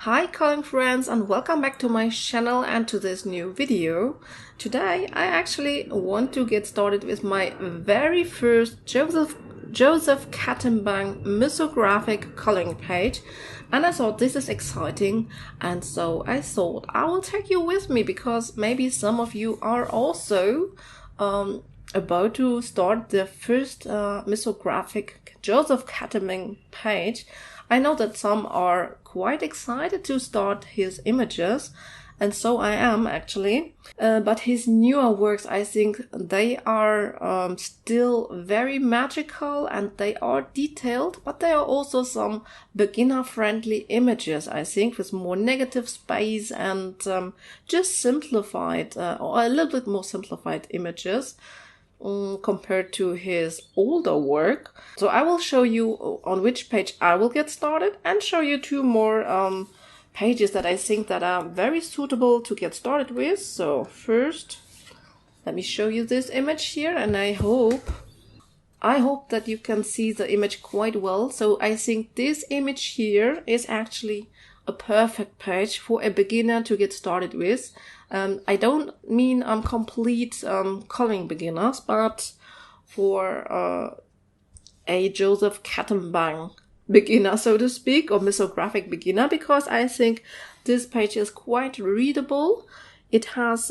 Hi coloring friends, and welcome back to my channel and to this new video. Today I actually want to get started with my very first Joseph Catimbang Mythographic coloring page, and I thought this is exciting, and so I thought I will take you with me because maybe some of you are also about to start the first Mythographic Joseph Catimbang page. I know that some are quite excited to start his images, and so I am actually. But his newer works, I think they are still very magical and they are detailed, but there are also some beginner-friendly images, I think, with more negative space and just simplified, or a little bit more simplified images. Compared to his older work. So I will show you on which page I will get started and show you two more pages that I think that are very suitable to get started with. So first, let me show you this image here, and I hope that you can see the image quite well. So I think this image here is actually a perfect page for a beginner to get started with. I don't mean complete coloring beginners, but for a Joseph Catimbang beginner, so to speak, or mythographic beginner, because I think this page is quite readable. It has,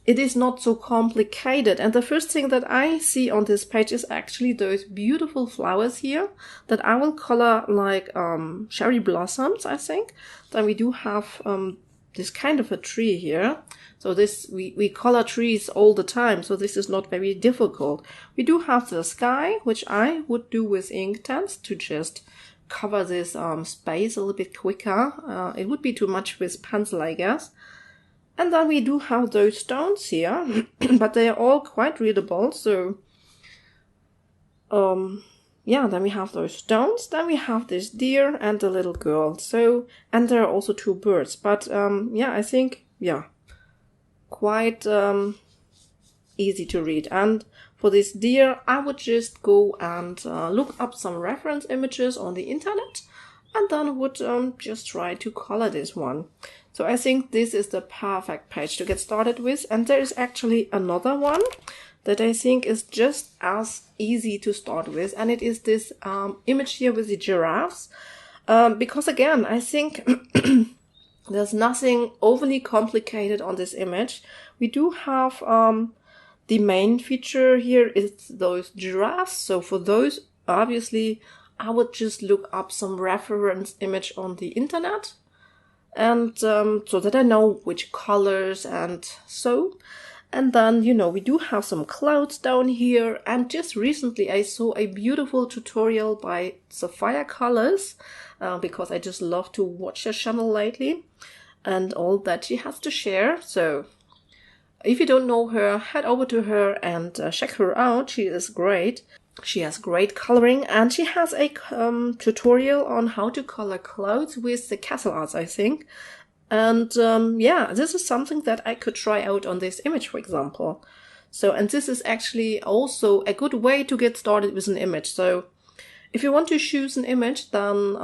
it is not so complicated. And the first thing that I see on this page is actually those beautiful flowers here that I will color like cherry blossoms, I think. Then we do have this kind of a tree here. So this, we color trees all the time, so this is not very difficult. We do have the sky, which I would do with Inktense to just cover this space a little bit quicker. It would be too much with pencil, I guess. And then we do have those stones here, but they are all quite readable. So, then we have those stones. Then we have this deer and the little girl. So, and there are also two birds. But, I think, quite easy to read. And for this deer, I would just go and look up some reference images on the internet, and then would just try to color this one. So I think this is the perfect page to get started with. And there is actually another one that I think is just as easy to start with. And it is this image here with the giraffes. Because again, I think there's nothing overly complicated on this image. We do have the main feature here is those giraffes. So for those, obviously, I would just look up some reference image on the internet. And so that I know which colors and so. And then, we do have some clouds down here. And just recently I saw a beautiful tutorial by Sapphire Colors, because I just love to watch her channel lately and all that she has to share. So if you don't know her, head over to her and check her out. She is great. She has great coloring, and she has a tutorial on how to color clouds with the castle arts, I think. And this is something that I could try out on this image, for example. So, and this is actually also a good way to get started with an image. So if you want to choose an image, then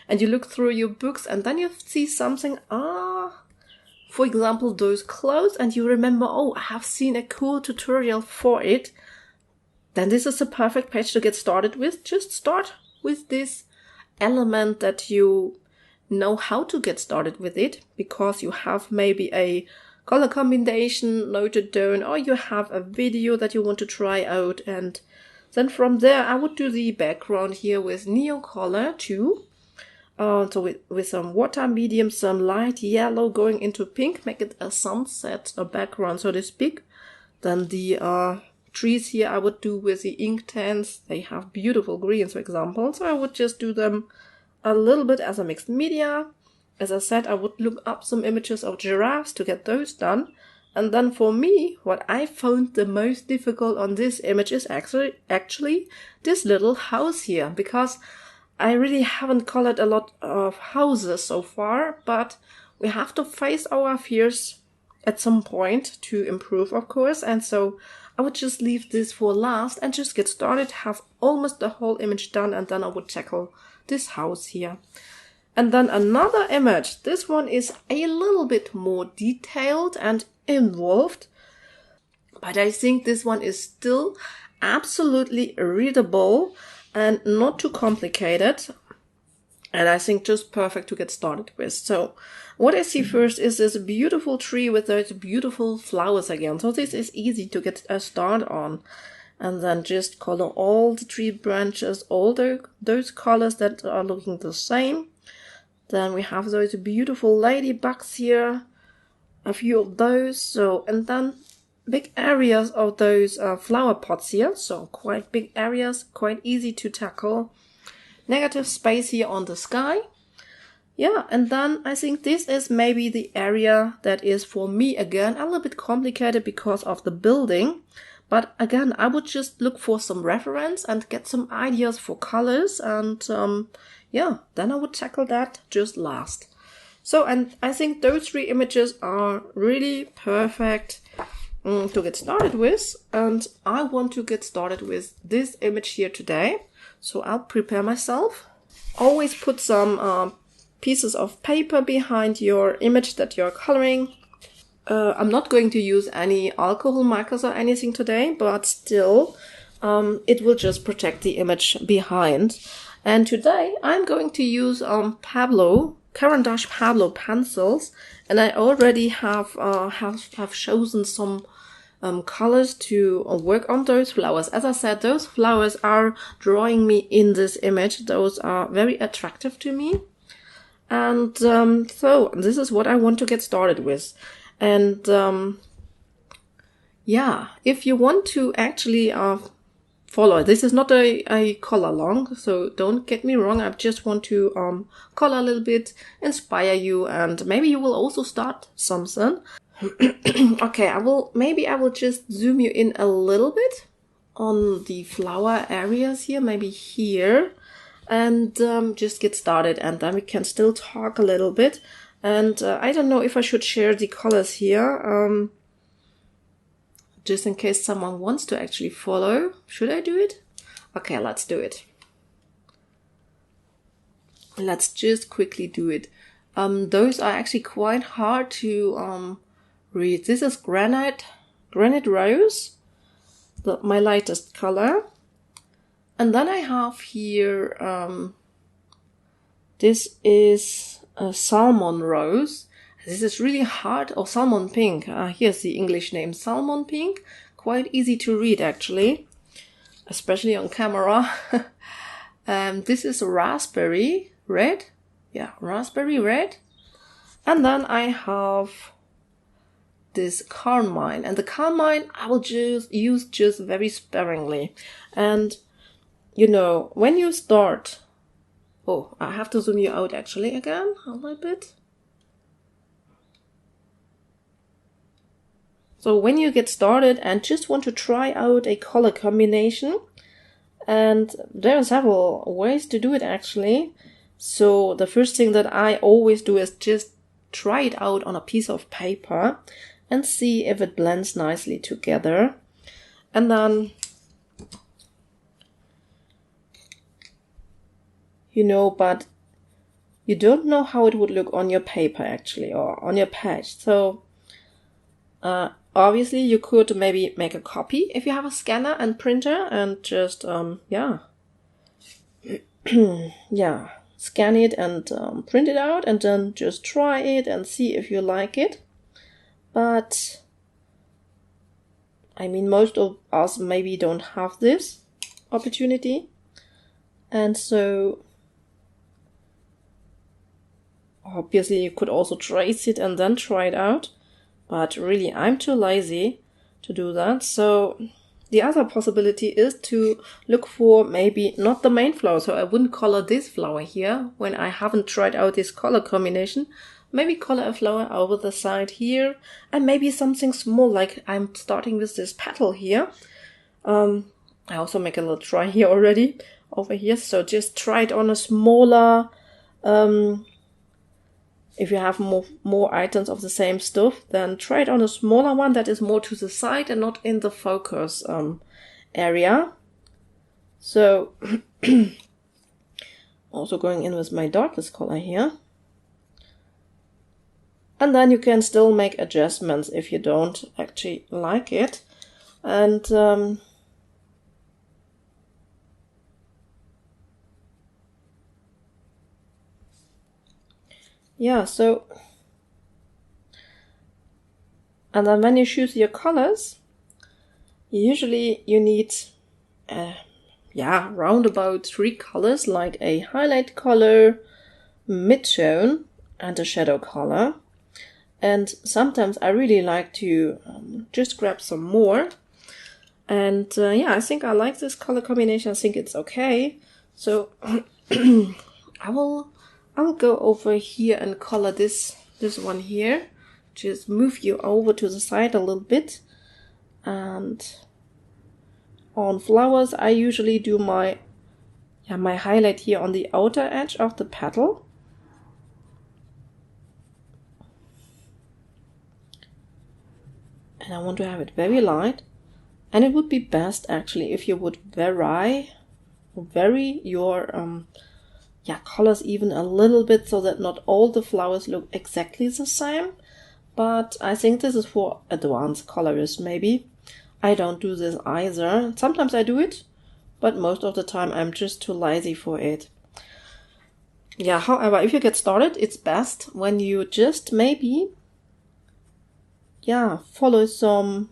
and you look through your books and then you see something, for example, those clouds, and you remember, oh, I have seen a cool tutorial for it, then this is a perfect page to get started with. Just start with this element that you know how to get started with it, because you have maybe a color combination noted down, or you have a video that you want to try out. And then from there, I would do the background here with Neo Color too. So with some water medium, some light yellow going into pink, make it a sunset, a background, so to speak. Then the trees here I would do with the Inktense. They have beautiful greens, for example. So I would just do them a little bit as a mixed media. As I said, I would look up some images of giraffes to get those done. And then for me, what I found the most difficult on this image is actually this little house here, because I really haven't colored a lot of houses so far, but we have to face our fears at some point to improve, of course. And so I would just leave this for last and just get started, have almost the whole image done, and then I would tackle this house here. And then another image. This one is a little bit more detailed and involved, but I think this one is still absolutely readable and not too complicated. And I think just perfect to get started with. So what I see first is this beautiful tree with those beautiful flowers again. So this is easy to get a start on. And then just color all the tree branches, all those colors that are looking the same. Then we have those beautiful ladybugs here, a few of those. So, and then big areas of those flower pots here. So quite big areas, quite easy to tackle. Negative space here on the sky. Yeah, and then I think this is maybe the area that is for me again a little bit complicated because of the building. But again, I would just look for some reference and get some ideas for colors, and yeah, then I would tackle that just last. So, and I think those 3 images are really perfect to get started with, and I want to get started with this image here today. So I'll prepare myself. Always put some pieces of paper behind your image that you're coloring. I'm not going to use any alcohol markers or anything today, but still, it will just protect the image behind. And today I'm going to use Caran d'Ache Pablo pencils, and I already have chosen some colors to work on those flowers. As I said, those flowers are drawing me in this image. Those are very attractive to me. And so this is what I want to get started with. And yeah, if you want to actually follow, this is not a color along, so don't get me wrong. I just want to color a little bit, inspire you, and maybe you will also start something. Okay, I will just zoom you in a little bit on the flower areas here, maybe here, and just get started, and then we can still talk a little bit. And I don't know if I should share the colors here, just in case someone wants to actually follow. Should I do it? Okay, let's do it. Let's just quickly do it. Those are actually quite hard to read. This is Granite Rose, my lightest color. And then I have here, this is a Salmon Rose. This is really hard, or Salmon Pink. Here's the English name, Salmon Pink. Quite easy to read actually, especially on camera. This is Raspberry Red. Yeah, Raspberry Red. And then I have this Carmine. And the Carmine I will just use just very sparingly. And, you know, when you start... Oh, I have to zoom you out actually again a little bit. So when you get started and just want to try out a color combination, and there are several ways to do it actually. So the first thing that I always do is just try it out on a piece of paper and see if it blends nicely together. And then, you know, but you don't know how it would look on your paper actually, or on your page. So obviously you could maybe make a copy if you have a scanner and printer, and just yeah scan it and print it out, and then just try it and see if you like it. But I mean, most of us maybe don't have this opportunity, and so obviously you could also trace it and then try it out, but really I'm too lazy to do that. So the other possibility is to look for maybe not the main flower, so I wouldn't color this flower here when I haven't tried out this color combination. Maybe color a flower over the side here, and maybe something small, like I'm starting with this petal here. I also make a little try here already over here, so just try it on a smaller if you have more items of the same stuff, then try it on a smaller one that is more to the side and not in the focus area. So also going in with my darkest color here. And then you can still make adjustments if you don't actually like it. And yeah, so, and then when you choose your colors, usually you need round about 3 colors, like a highlight color, mid-tone, and a shadow color. And sometimes I really like to just grab some more. And I think I like this color combination. I think it's okay. So I will go over here and color this one here. Just move you over to the side a little bit. And on flowers, I usually do my highlight here on the outer edge of the petal. And I want to have it very light. And it would be best actually if you would vary your colors even a little bit, so that not all the flowers look exactly the same. But I think this is for advanced colorists maybe. I don't do this either. Sometimes I do it, but most of the time I'm just too lazy for it. Yeah, however, if you get started, it's best when you just maybe follow some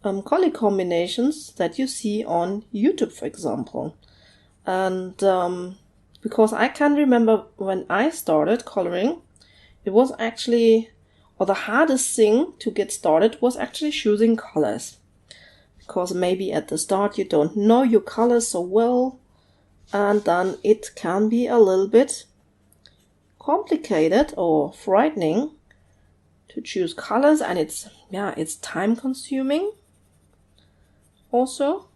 color combinations that you see on YouTube, for example. And because I can remember when I started coloring, it was actually, or the hardest thing to get started was actually choosing colors. Because maybe at the start you don't know your colors so well, and then it can be a little bit complicated or frightening to choose colors, and it's time consuming also.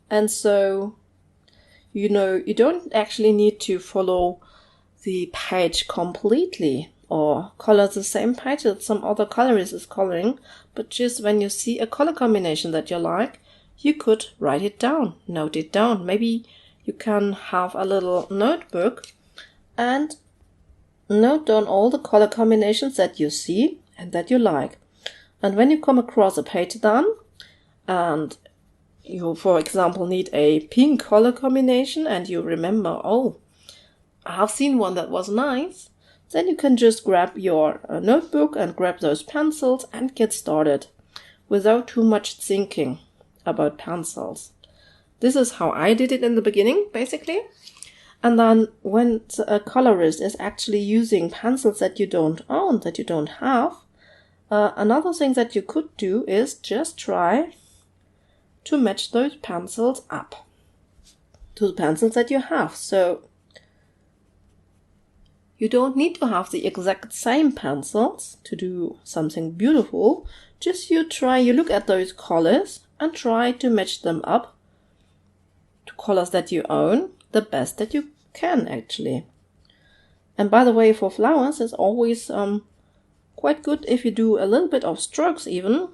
And so, you don't actually need to follow the page completely or color the same page that some other colorist is coloring, but just when you see a color combination that you like, you could write it down, note it down. Maybe you can have a little notebook and note down all the color combinations that you see and that you like. And when you come across a page then, and you, for example, need a pink color combination and you remember, oh, I have seen one that was nice, then you can just grab your notebook and grab those pencils and get started without too much thinking about pencils. This is how I did it in the beginning, basically. And then when a colorist is actually using pencils that you don't own, that you don't have, another thing that you could do is just try to match those pencils up to the pencils that you have. So you don't need to have the exact same pencils to do something beautiful. Just you look at those colors and try to match them up to colors that you own the best that you can actually. And by the way, for flowers, it's always quite good if you do a little bit of strokes even,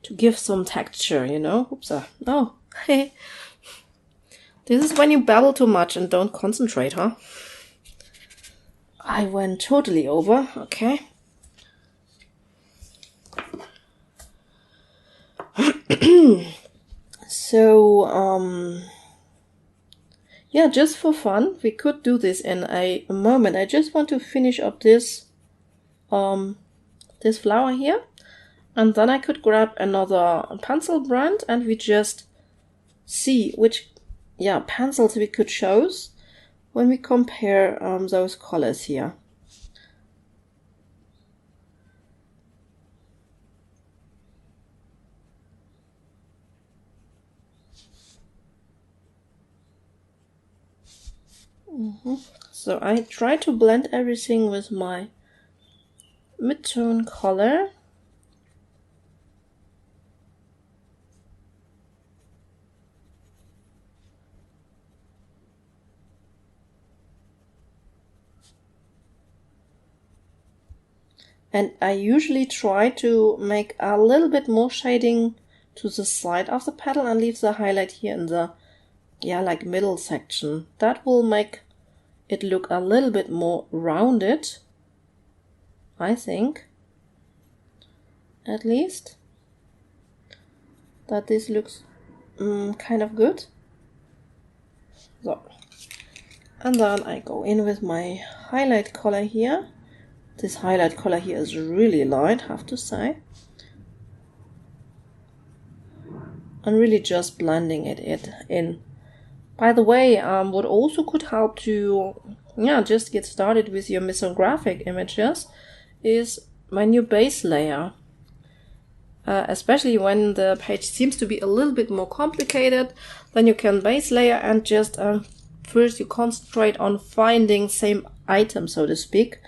to give some texture, Oops. Oh, hey. This is when you babble too much and don't concentrate, huh? I went totally over. Okay. So, just for fun, we could do this in a moment. I just want to finish up this flower here. And then I could grab another pencil brand and we just see which pencils we could choose when we compare those colors here. So I try to blend everything with my mid-tone color. And I usually try to make a little bit more shading to the side of the petal and leave the highlight here in the, like middle section. That will make it look a little bit more rounded, I think. At least. That this looks kind of good. So. And then I go in with my highlight color here. This highlight color here is really light, I have to say. And really just blending it in. By the way, what also could help to just get started with your mythographic images is my new base layer. Especially when the page seems to be a little bit more complicated, then you can base layer and just first you concentrate on finding same item, so to speak.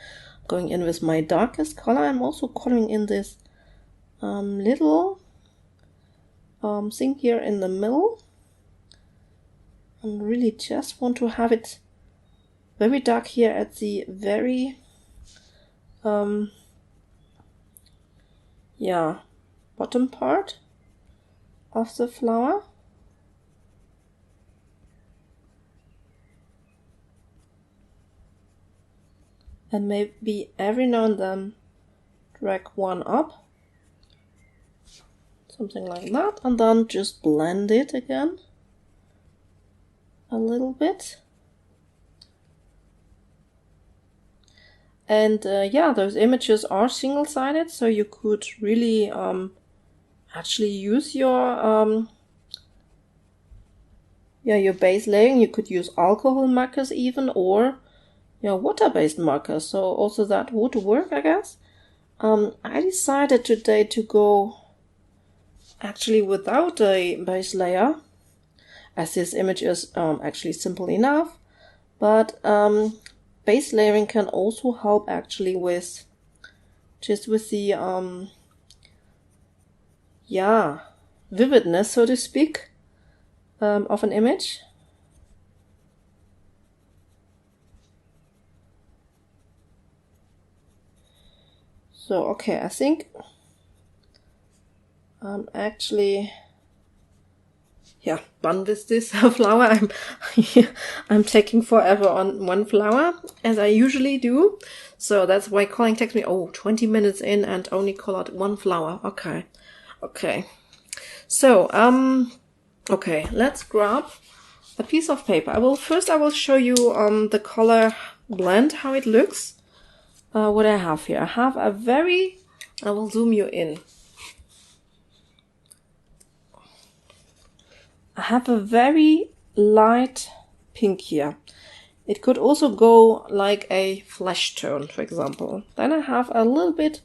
Going in with my darkest color, I'm also coloring in this little thing here in the middle. And really just want to have it very dark here at the very bottom part of the flower. And maybe every now and then drag one up, something like that, and then just blend it again a little bit. And those images are single-sided, so you could really actually use your base layering. You could use alcohol markers even, or water-based markers, so also that would work, I guess. I decided today to go actually without a base layer, as this image is actually simple enough, but base layering can also help actually with the vividness, so to speak, of an image. So, okay, I think I'm actually done with this flower. I'm taking forever on one flower, as I usually do. So that's why coloring takes me 20 minutes in and only colored one flower. Okay. So, let's grab a piece of paper. I will show you the color blend, how it looks. What I have here. I will zoom you in. I have a very light pink here. It could also go like a flesh tone, for example. Then I have a little bit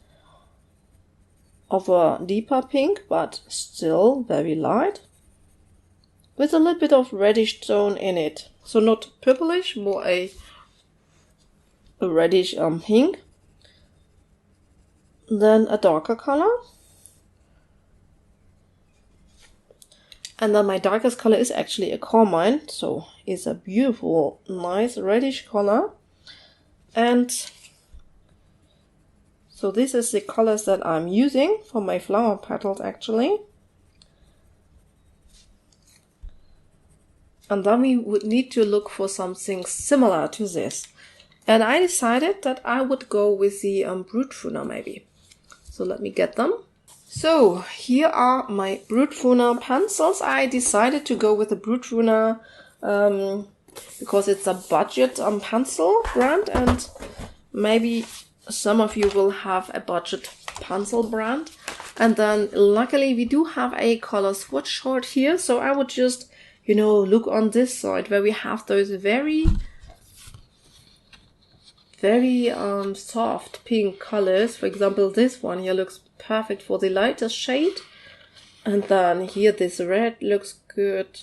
of a deeper pink, but still very light, with a little bit of reddish tone in it. So not purplish, more a reddish pink. Then a darker color. And then my darkest color is actually a carmine, so it's a beautiful, nice reddish color. And so this is the colors that I'm using for my flower petals actually. And then we would need to look for something similar to this. And I decided that I would go with the Brute Funer maybe. So let me get them. So here are my Brute Funer pencils. I decided to go with the Brute Funer because it's a budget pencil brand, and maybe some of you will have a budget pencil brand. And then luckily we do have a color swatch chart here, so I would just look on this side where we have those very soft pink colors. For example, this one here looks perfect for the lightest shade, and then here this red looks good,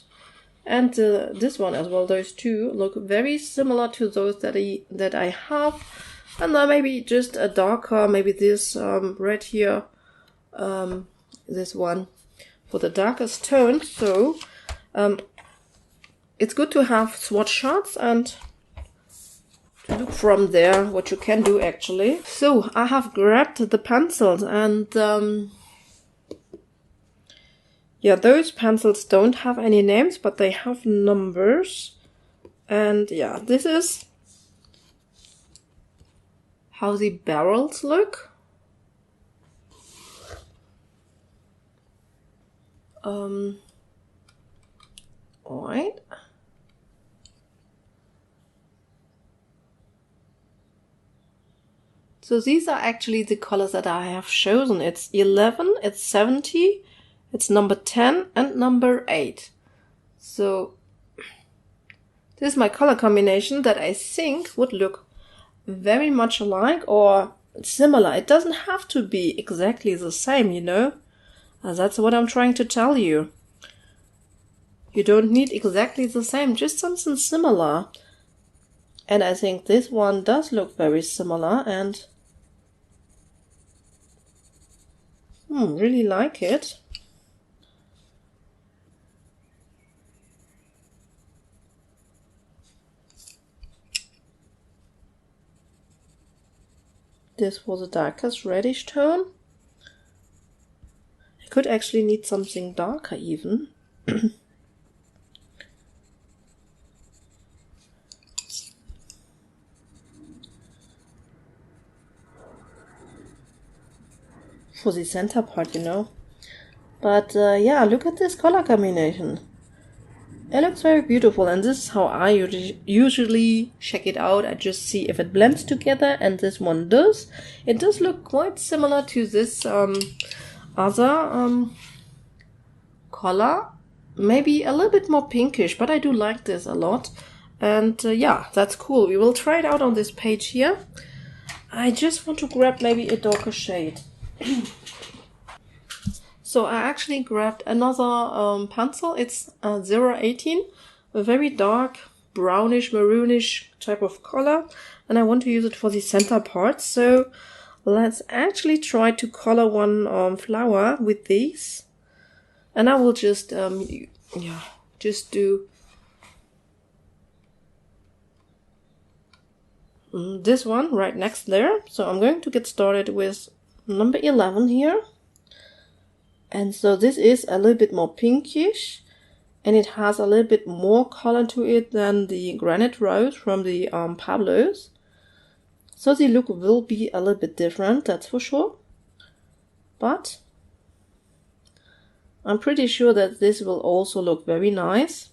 and this one as well. Those two look very similar to those that I have, and then maybe just a darker, maybe this red here, this one for the darkest tone. So it's good to have swatch charts and look from there what you can do actually. So I have grabbed the pencils and yeah, those pencils don't have any names, but they have numbers. And yeah, this is how the barrels look. Alright. So these are actually the colors that I have chosen. It's 11, it's 70, it's number 10 and number 8. So this is my color combination that I think would look very much alike or similar. It doesn't have to be exactly the same, you know. That's what I'm trying to tell you. You don't need exactly the same, just something similar. And I think this one does look very similar and really like it. This was a darkest reddish tone. I could actually need something darker even. For the center part, you know. But yeah, look at this color combination. It looks very beautiful, and this is how I usually check it out. I just see if it blends together, and this one does. It does look quite similar to this other color. Maybe a little bit more pinkish, but I do like this a lot. And yeah, that's cool. We will try it out on this page here. I just want to grab maybe a darker shade. So I actually grabbed another pencil. It's 018, a very dark brownish maroonish type of color, and I want to use it for the center part. So let's actually try to color one flower with these, and I will just just do this one right next there. So I'm going to get started with number 11 here. And so this is a little bit more pinkish, and it has a little bit more color to it than the Granite Rose from the Pablos. So the look will be a little bit different, that's for sure. But I'm pretty sure that this will also look very nice.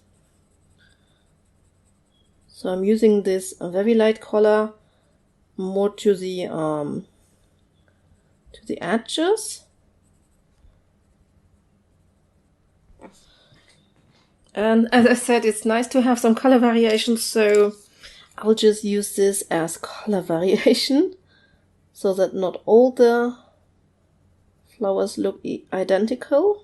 So I'm using this very light color more to the edges. And as I said, it's nice to have some color variation, so I'll just use this as color variation so that not all the flowers look identical.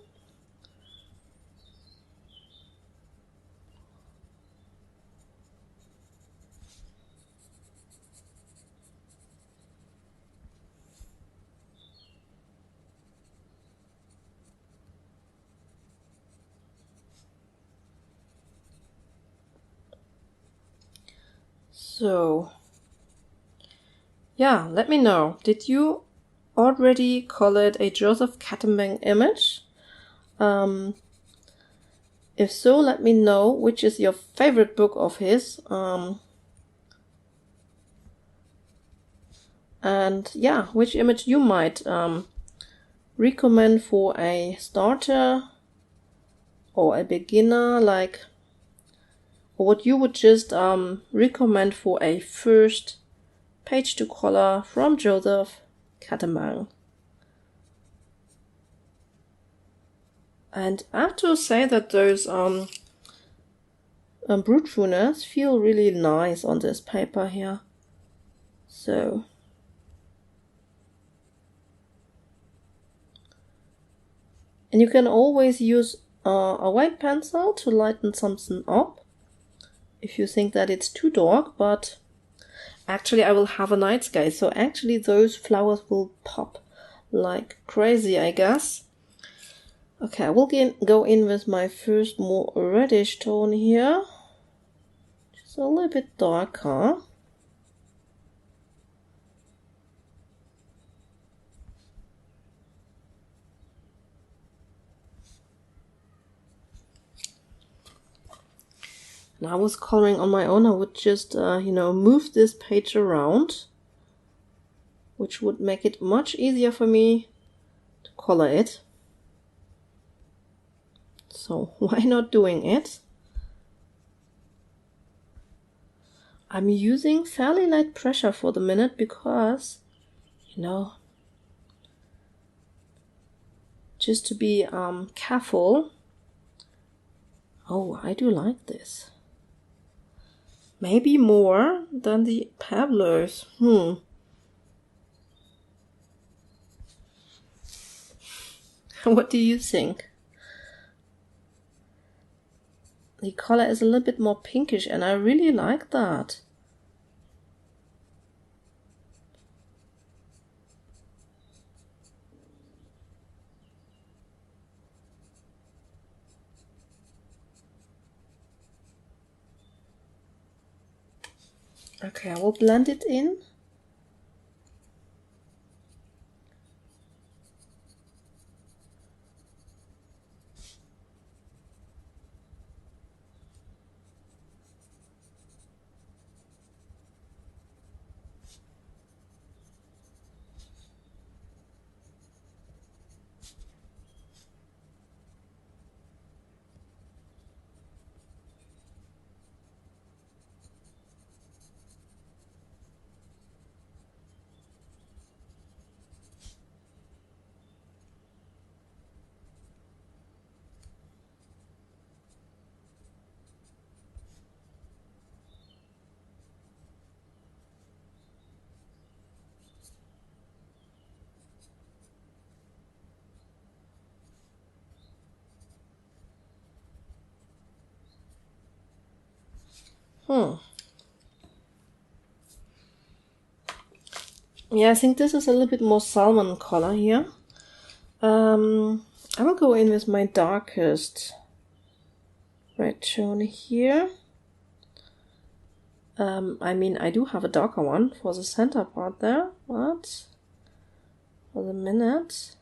So, yeah, let me know. Did you already colored a Joseph Catimbang image? If so, let me know which is your favorite book of his. And yeah, which image you might recommend for a starter or a beginner, like, or what you would just recommend for a first page to color from Joseph Catimbang. And I have to say that those brute tuners feel really nice on this paper here. So and you can always use a white pencil to lighten something up if you think that it's too dark, but actually I will have a night sky, so actually those flowers will pop like crazy, I guess. Okay, I will go in with my first more reddish tone here, just a little bit darker. and I was coloring on my own, I would just, move this page around, which would make it much easier for me to color it. So why not doing it? I'm using fairly light pressure for the minute because, just to be careful. Oh, I do like this. Maybe more than the pebblers. What do you think? The color is a little bit more pinkish and I really like that. Okay, I will blend it in. Yeah, I think this is a little bit more salmon color here. I will go in with my darkest red tone here. I do have a darker one for the center part there, but for the minute.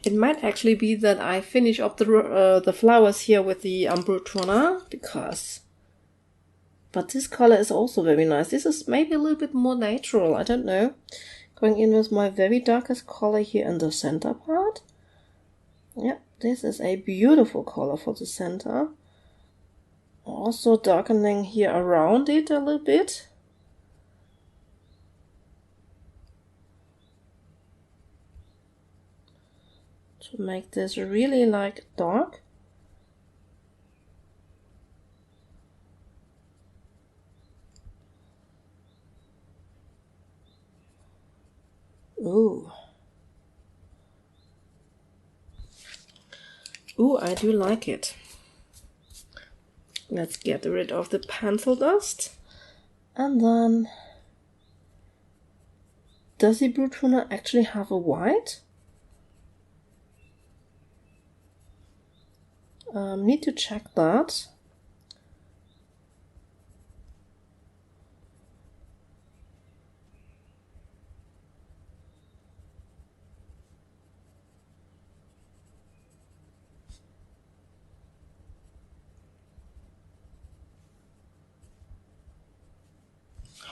It might actually be that I finish up the flowers here with the Brut toner, but this color is also very nice. This is maybe a little bit more natural, I don't know. Going in with my very darkest color here in the center part. Yeah, this is a beautiful color for the center. Also darkening here around it a little bit. To make this really like dark. Ooh, I do like it. Let's get rid of the pencil dust. And then, does the Brut toner actually have a white? Need to check that.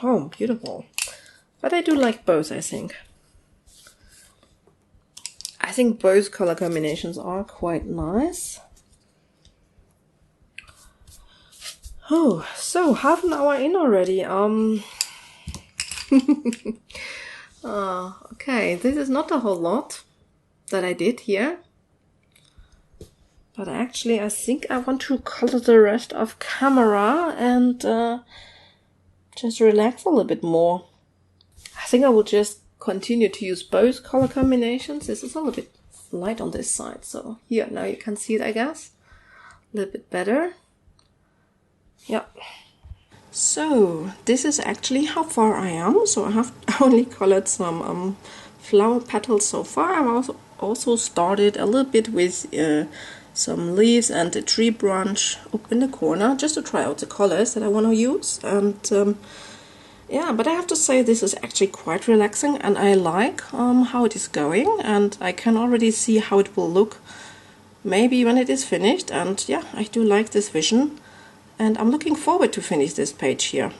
Oh, beautiful. But I do like both, I think. I think both color combinations are quite nice. Oh, so half an hour in already. Okay, this is not a whole lot that I did here. But actually, I think I want to color the rest off camera and just relax a little bit more. think I will just continue to use both color combinations. This is a little bit light on this side, so here, now you can see it, I guess, a little bit better. Yeah. So this is actually how far I am. So I have only colored some flower petals so far. I've also started a little bit with some leaves and a tree branch up in the corner, just to try out the colors that I want to use. And yeah, but I have to say this is actually quite relaxing, and I like how it is going, and I can already see how it will look maybe when it is finished. And yeah, I do like this vision, and I'm looking forward to finish this page here.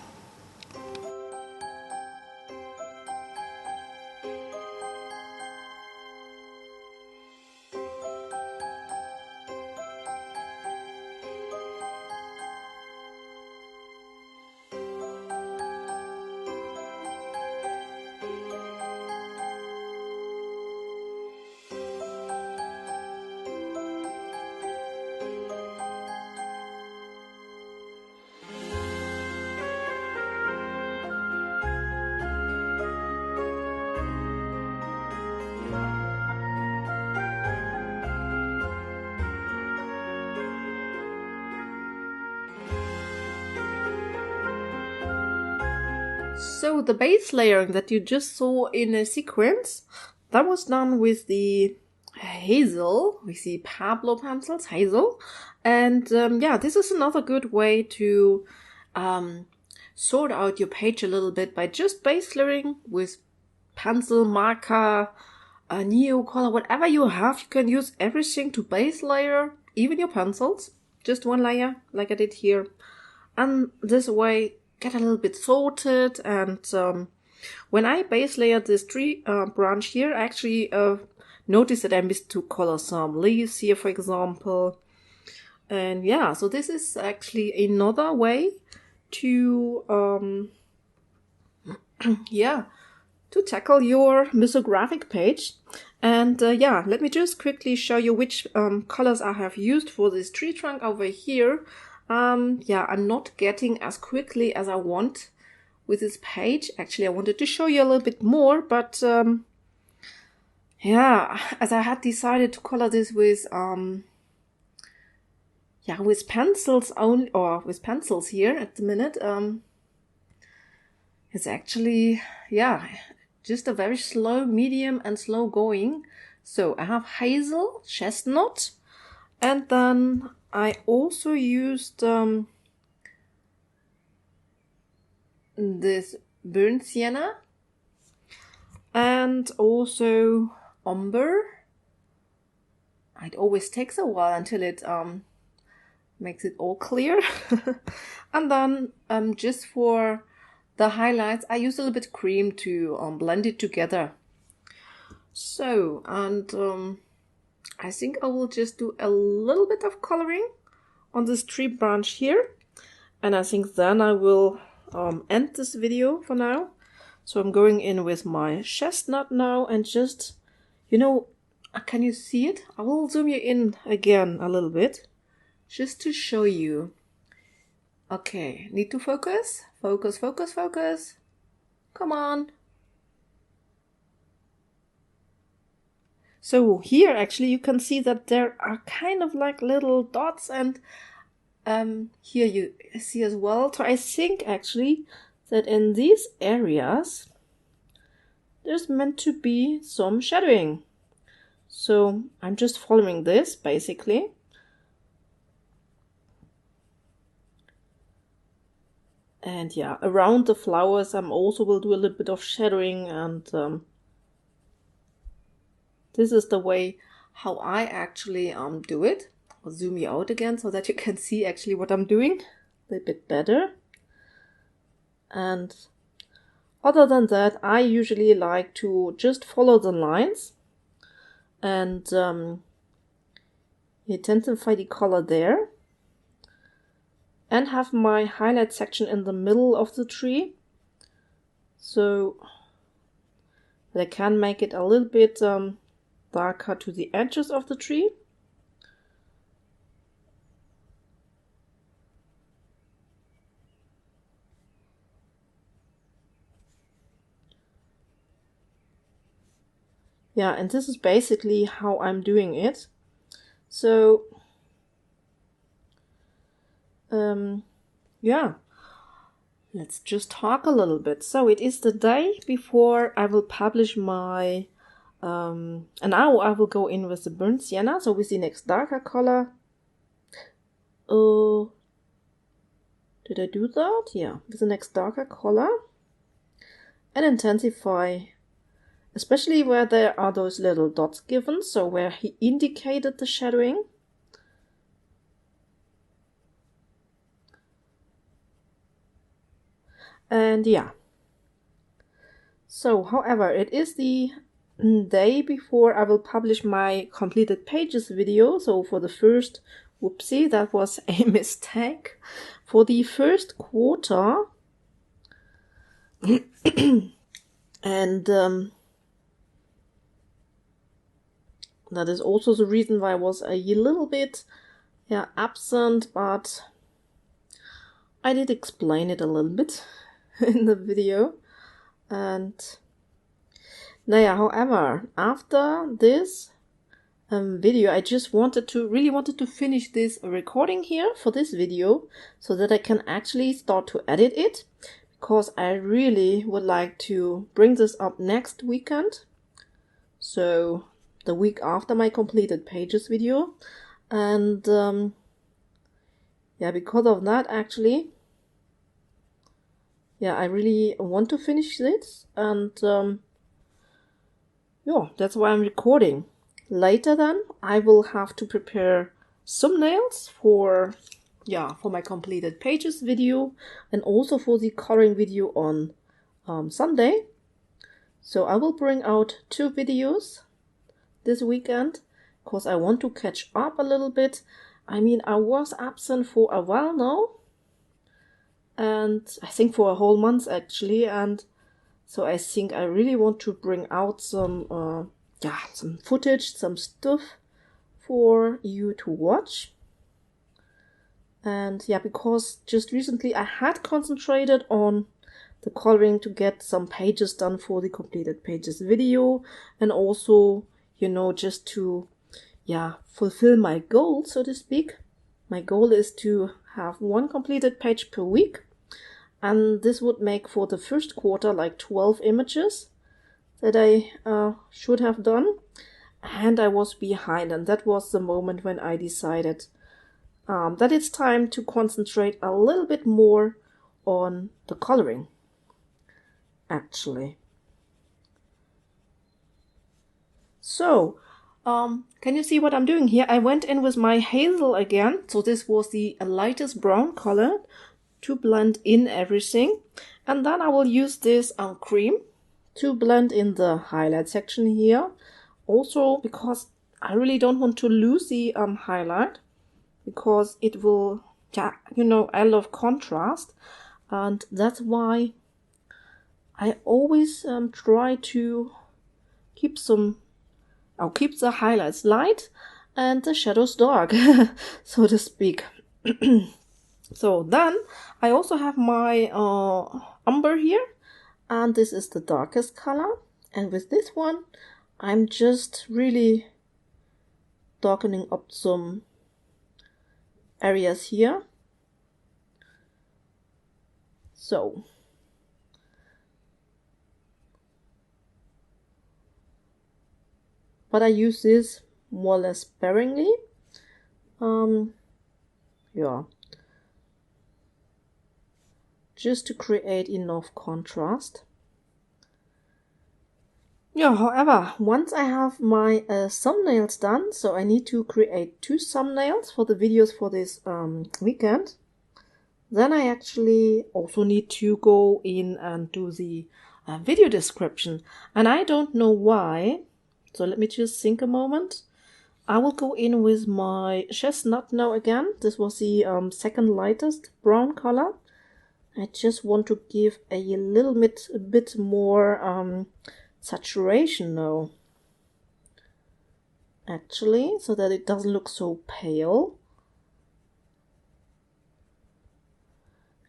So the base layering that you just saw in a sequence, that was done with the hazel, with the Pablo pencils, hazel. And yeah, this is another good way to sort out your page a little bit by just base layering with pencil, marker, a neo color, whatever you have. You can use everything to base layer, even your pencils. Just one layer, like I did here. And this way, get a little bit sorted. And when I base layered this tree branch here, I actually noticed that I missed to color some leaves here, for example. And yeah, so this is actually another way to yeah, to tackle your mythographic page. And yeah, let me just quickly show you which colors I have used for this tree trunk over here. Yeah, I'm not getting as quickly as I want with this page. Actually, I wanted to show you a little bit more, but yeah, as I had decided to color this with yeah, with pencils only, or with pencils here at the minute, it's actually, yeah, just a very slow, medium and slow going. So I have hazel, chestnut, and then I also used this burnt sienna and also umber. It always takes a while until it makes it all clear. And then just for the highlights, I use a little bit cream to blend it together. So, and I think I will just do a little bit of coloring on this tree branch here. And I think then I will end this video for now. So I'm going in with my chestnut now and just, you know, can you see it? I will zoom you in again a little bit just to show you. Okay, need to focus? Focus, focus, focus. Come on. So here actually you can see that there are kind of like little dots, and here you see as well. So I think actually that in these areas there's meant to be some shadowing. So I'm just following this basically. And yeah, around the flowers I also will do a little bit of shadowing, and this is the way how I actually do it. I'll zoom you out again so that you can see actually what I'm doing a little bit better. And other than that, I usually like to just follow the lines and intensify the color there, and have my highlight section in the middle of the tree, so that I can make it a little bit darker to the edges of the tree. yeah, and this is basically how I'm doing it. So yeah, let's just talk a little bit. So it is the day before I will publish my and now I will go in with the burnt sienna, so with the next darker color. Did I do that? Yeah, with the next darker color, and intensify, especially where there are those little dots given, so where he indicated the shadowing. And yeah, so however, it is the day before I will publish my completed pages video. So for the first, whoopsie, that was a mistake. For the first quarter, and that is also the reason why I was a little bit absent, but I did explain it a little bit in the video. And however, after this video, I just really wanted to finish this recording here for this video so that I can actually start to edit it, because I really would like to bring this up next weekend, so the week after my completed pages video. And because of that, actually, I really want to finish this, and that's why I'm recording. Later then, I will have to prepare thumbnails for my completed pages video, and also for the coloring video on Sunday. So I will bring out 2 videos this weekend, because I want to catch up a little bit. I mean, I was absent for a while now, and I think for a whole month actually, and so I think I really want to bring out some footage, some stuff for you to watch. And because just recently I had concentrated on the coloring to get some pages done for the completed pages video, and also, just to fulfill my goal, so to speak. My goal is to have 1 completed page per week, and this would make for the first quarter like 12 images that I should have done, and I was behind, and that was the moment when I decided that it's time to concentrate a little bit more on the coloring, actually. So, can you see what I'm doing here? I went in with my hazel again, so this was the lightest brown color, to blend in everything. And then I will use this cream to blend in the highlight section here. Also, because I really don't want to lose the highlight, because it will, I love contrast, and that's why I always try to keep the highlights light and the shadows dark, so to speak. So then I also have my umber here, and this is the darkest color, and with this one I'm just really darkening up some areas here. So but I use this more or less sparingly. Just to create enough contrast. However, once I have my thumbnails done, so I need to create 2 thumbnails for the videos for this weekend, then I actually also need to go in and do the video description. And I don't know why, so let me just think a moment. I will go in with my chestnut now again. This was the second lightest brown color. I just want to give a little bit more saturation now, actually, so that it doesn't look so pale.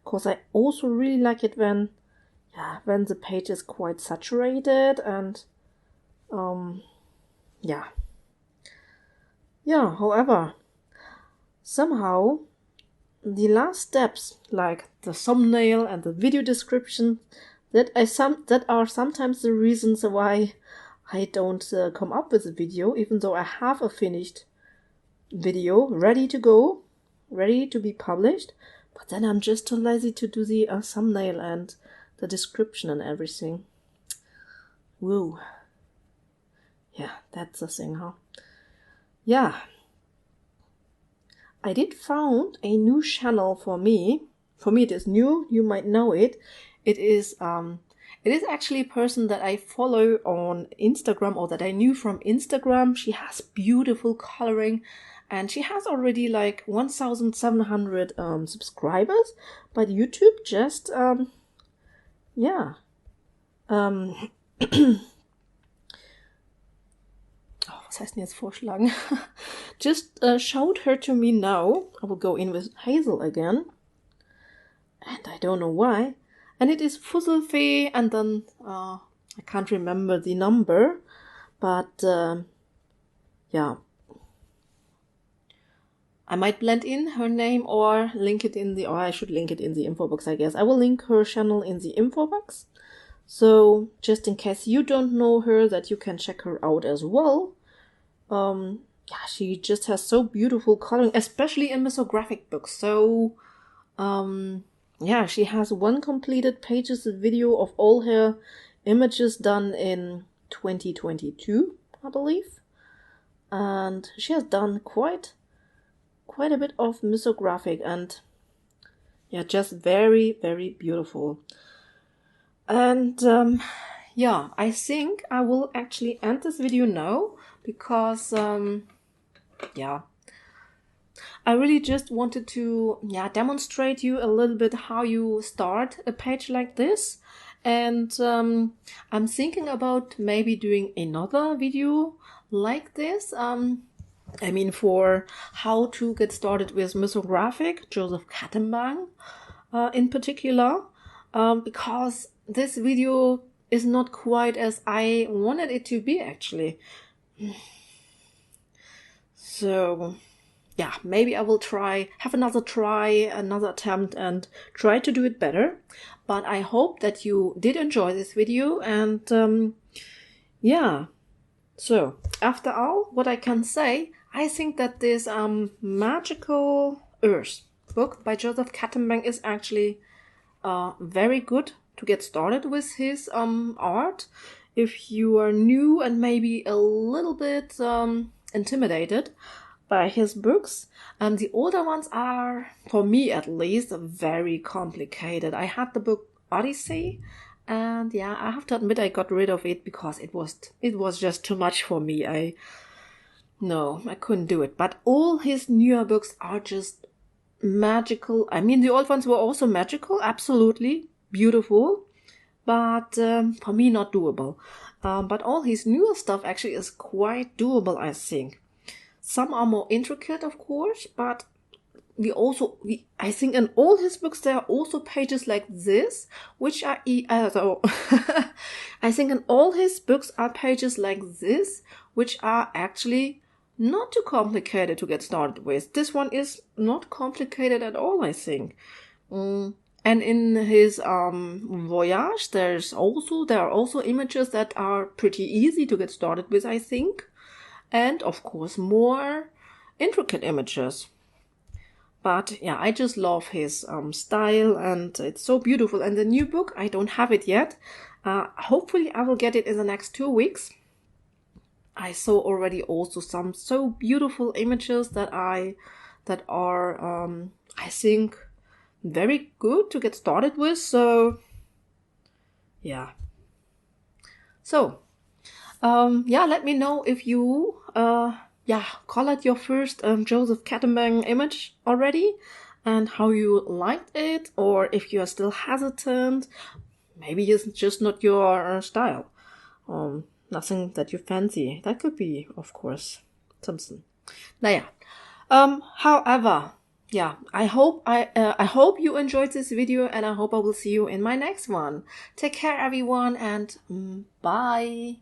Because I also really like it when the page is quite saturated, and yeah. Yeah, however, somehow the last steps, like the thumbnail and the video description, that are sometimes the reasons why I don't come up with a video, even though I have a finished video ready to go, ready to be published, but then I'm just too lazy to do the thumbnail and the description and everything. Woo. Yeah, that's the thing, huh? Yeah. I did found a new channel for me. For me it is new, you might know it. It is actually a person that I follow on Instagram, or that I knew from Instagram. She has beautiful coloring, and she has already like 1,700 subscribers. But YouTube just was heißt denn jetzt vorschlagen? Just showed her to me now. I will go in with Hazel again. And I don't know why. And it is Fusselfee, and then I can't remember the number. But yeah. I might blend in her name or link it in the, or I should link it in the info box, I guess. I will link her channel in the info box. So just in case you don't know her, that you can check her out as well. Yeah, she just has so beautiful coloring, especially in mythographic books. So, yeah, she has one completed pages video of all her images done in 2022, I believe. And she has done quite a bit of mythographic, and yeah, just very, very beautiful. And yeah, I think I will actually end this video now, because yeah, I really just wanted to demonstrate you a little bit how you start a page like this. And I'm thinking about maybe doing another video like this. I mean, for how to get started with mythographic, Joseph Catimbang in particular, because this video is not quite as I wanted it to be, actually. So yeah, maybe I will have another attempt and try to do it better. But I hope that you did enjoy this video, and yeah. So after all, what I can say, I think that this Magical Earth book by Joseph Catimbang is actually very good to get started with his art. If you are new and maybe a little bit intimidated by his books, and the older ones are, for me at least, very complicated. I had the book Odyssey, and yeah, I have to admit I got rid of it because it was just too much for me. I couldn't do it. But all his newer books are just magical. I mean, the old ones were also magical, absolutely beautiful, but for me not doable. But all his newer stuff actually is quite doable, I think. Some are more intricate, of course, but I think in all his books there are also pages like this, which are I think in all his books are pages like this, which are actually not too complicated to get started with. This one is not complicated at all, I think. And in his Voyage, there are also images that are pretty easy to get started with, I think. And of course more intricate images. But yeah, I just love his style, and it's so beautiful. And the new book, I don't have it yet. Hopefully I will get it in the next 2 weeks. I saw already also some so beautiful images that are I think very good to get started with. So yeah. So let me know if you colored your first Joseph Catimbang image already, and how you liked it, or if you are still hesitant. Maybe it's just not your style. Nothing that you fancy. That could be, of course, something. Naja. However, yeah, I hope you enjoyed this video, and I hope I will see you in my next one. Take care, everyone, and bye.